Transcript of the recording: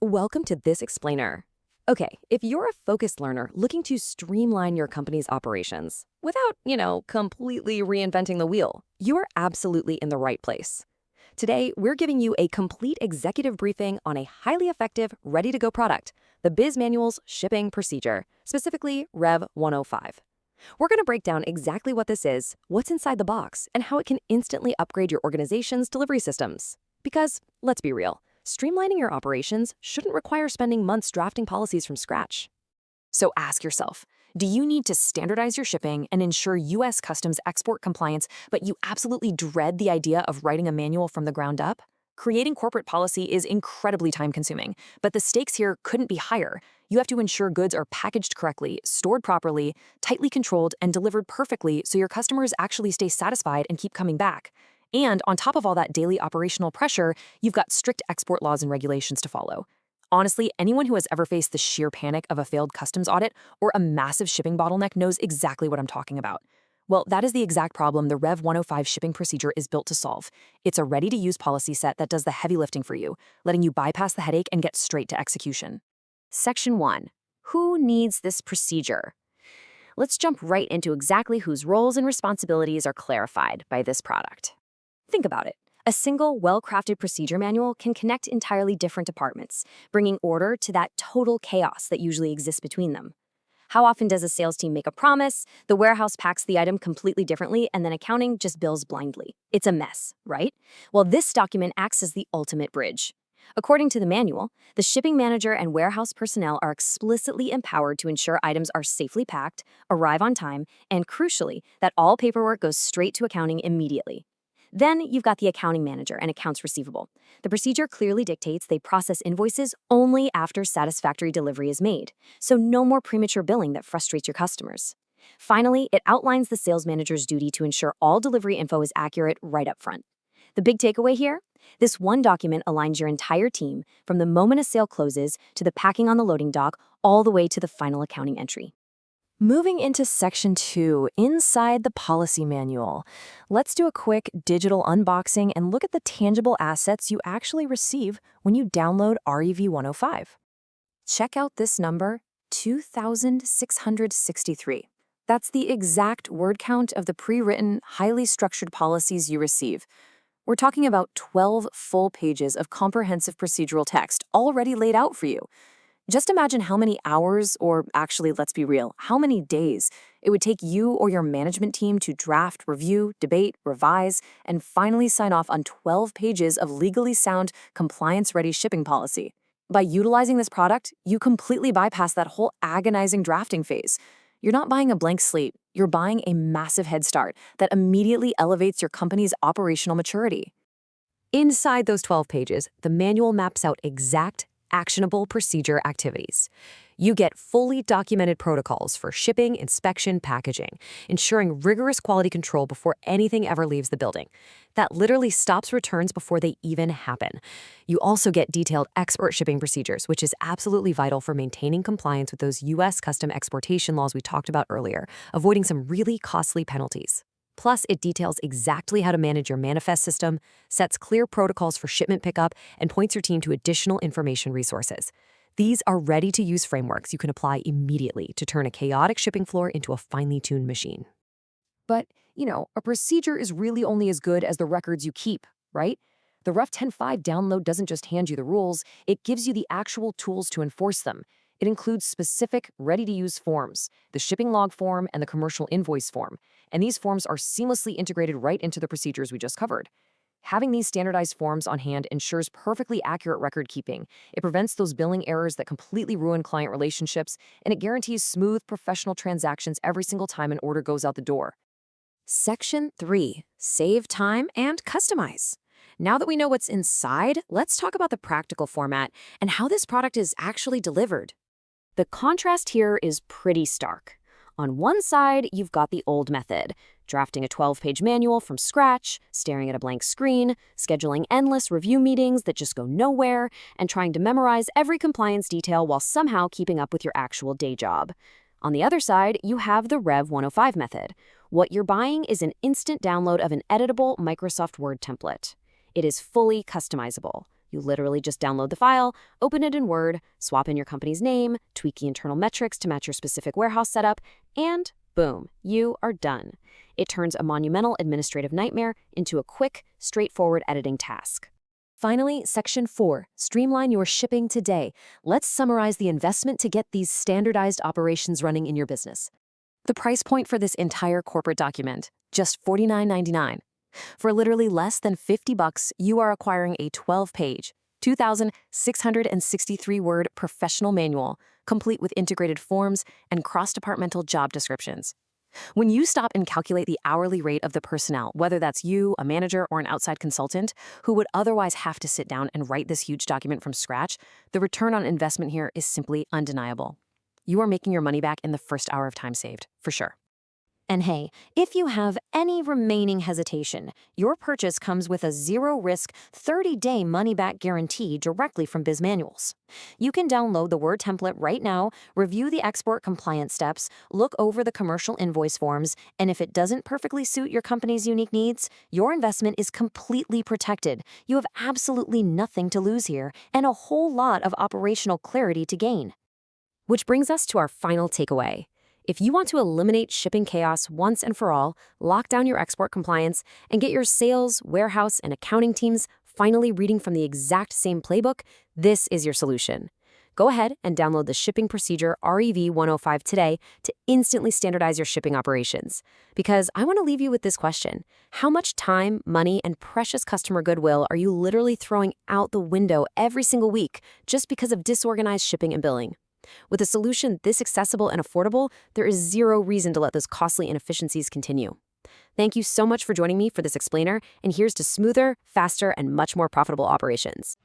Welcome to this explainer. Okay, if you're a focused learner looking to streamline your company's operations without, completely reinventing the wheel, you are absolutely in the right place. Today, we're giving you a complete executive briefing on a highly effective, ready-to-go product, the Bizmanualz Shipping Procedure, specifically Rev 105. We're going to break down exactly what this is, what's inside the box, and how it can instantly upgrade your organization's delivery systems. Because, let's be real, streamlining your operations shouldn't require spending months drafting policies from scratch. So ask yourself, do you need to standardize your shipping and ensure U.S. Customs export compliance, but you absolutely dread the idea of writing a manual from the ground up? Creating corporate policy is incredibly time-consuming, but the stakes here couldn't be higher. You have to ensure goods are packaged correctly, stored properly, tightly controlled, and delivered perfectly so your customers actually stay satisfied and keep coming back. And on top of all that daily operational pressure, you've got strict export laws and regulations to follow. Honestly, anyone who has ever faced the sheer panic of a failed customs audit or a massive shipping bottleneck knows exactly what I'm talking about. Well, that is the exact problem the Rev 105 shipping procedure is built to solve. It's a ready-to-use policy set that does the heavy lifting for you, letting you bypass the headache and get straight to execution. Section 1. Who needs this procedure? Let's jump right into exactly whose roles and responsibilities are clarified by this product. Think about it. A single, well-crafted procedure manual can connect entirely different departments, bringing order to that total chaos that usually exists between them. How often does a sales team make a promise, the warehouse packs the item completely differently, and then accounting just bills blindly? It's a mess, right? Well, this document acts as the ultimate bridge. According to the manual, the shipping manager and warehouse personnel are explicitly empowered to ensure items are safely packed, arrive on time, and crucially, that all paperwork goes straight to accounting immediately. Then you've got the accounting manager and accounts receivable. The procedure clearly dictates they process invoices only after satisfactory delivery is made, so no more premature billing that frustrates your customers. Finally, it outlines the sales manager's duty to ensure all delivery info is accurate right up front. The big takeaway here? This one document aligns your entire team from the moment a sale closes to the packing on the loading dock all the way to the final accounting entry. Moving into Section 2, inside the policy manual, let's do a quick digital unboxing and look at the tangible assets you actually receive when you download REV 105. Check out this number, 2,663. That's the exact word count of the pre-written, highly structured policies you receive. We're talking about 12 full pages of comprehensive procedural text already laid out for you. Just imagine how many hours, or actually, let's be real, how many days it would take you or your management team to draft, review, debate, revise, and finally sign off on 12 pages of legally sound, compliance-ready shipping policy. By utilizing this product, you completely bypass that whole agonizing drafting phase. You're not buying a blank slate, you're buying a massive head start that immediately elevates your company's operational maturity. Inside those 12 pages, the manual maps out exact actionable procedure activities. You get fully documented protocols for shipping, inspection, packaging, ensuring rigorous quality control before anything ever leaves the building. That literally stops returns before they even happen. You also get detailed export shipping procedures, which is absolutely vital for maintaining compliance with those U.S. custom exportation laws we talked about earlier, avoiding some really costly penalties. Plus, it details exactly how to manage your manifest system, sets clear protocols for shipment pickup, and points your team to additional information resources. These are ready-to-use frameworks you can apply immediately to turn a chaotic shipping floor into a finely tuned machine. But, a procedure is really only as good as the records you keep, right? The Ref 10.5 download doesn't just hand you the rules, it gives you the actual tools to enforce them. It includes specific, ready-to-use forms, the shipping log form and the commercial invoice form, and these forms are seamlessly integrated right into the procedures we just covered. Having these standardized forms on hand ensures perfectly accurate record keeping. It prevents those billing errors that completely ruin client relationships, and it guarantees smooth, professional transactions every single time an order goes out the door. Section 3. Save time and customize. Now that we know what's inside, let's talk about the practical format and how this product is actually delivered. The contrast here is pretty stark. On one side, you've got the old method, drafting a 12-page manual from scratch, staring at a blank screen, scheduling endless review meetings that just go nowhere, and trying to memorize every compliance detail while somehow keeping up with your actual day job. On the other side, you have the Rev 105 method. What you're buying is an instant download of an editable Microsoft Word template. It is fully customizable. You literally just download the file, open it in Word, swap in your company's name, tweak the internal metrics to match your specific warehouse setup, and boom, you are done. It turns a monumental administrative nightmare into a quick, straightforward editing task. Finally, Section 4, streamline your shipping today. Let's summarize the investment to get these standardized operations running in your business. The price point for this entire corporate document, just $49.99. For literally less than $50, you are acquiring a 12-page, 2,663-word professional manual, complete with integrated forms and cross-departmental job descriptions. When you stop and calculate the hourly rate of the personnel, whether that's you, a manager, or an outside consultant, who would otherwise have to sit down and write this huge document from scratch, the return on investment here is simply undeniable. You are making your money back in the first hour of time saved, for sure. And hey, if you have any remaining hesitation, your purchase comes with a zero-risk, 30-day money-back guarantee directly from Bizmanualz. You can download the Word template right now, review the export compliance steps, look over the commercial invoice forms, and if it doesn't perfectly suit your company's unique needs, your investment is completely protected. You have absolutely nothing to lose here, and a whole lot of operational clarity to gain. Which brings us to our final takeaway. If you want to eliminate shipping chaos once and for all, lock down your export compliance, and get your sales, warehouse, and accounting teams finally reading from the exact same playbook, this is your solution. Go ahead and download the Shipping Procedure REV 105 today to instantly standardize your shipping operations. Because I want to leave you with this question. How much time, money, and precious customer goodwill are you literally throwing out the window every single week just because of disorganized shipping and billing? With a solution this accessible and affordable, there is zero reason to let those costly inefficiencies continue. Thank you so much for joining me for this explainer, and here's to smoother, faster, and much more profitable operations.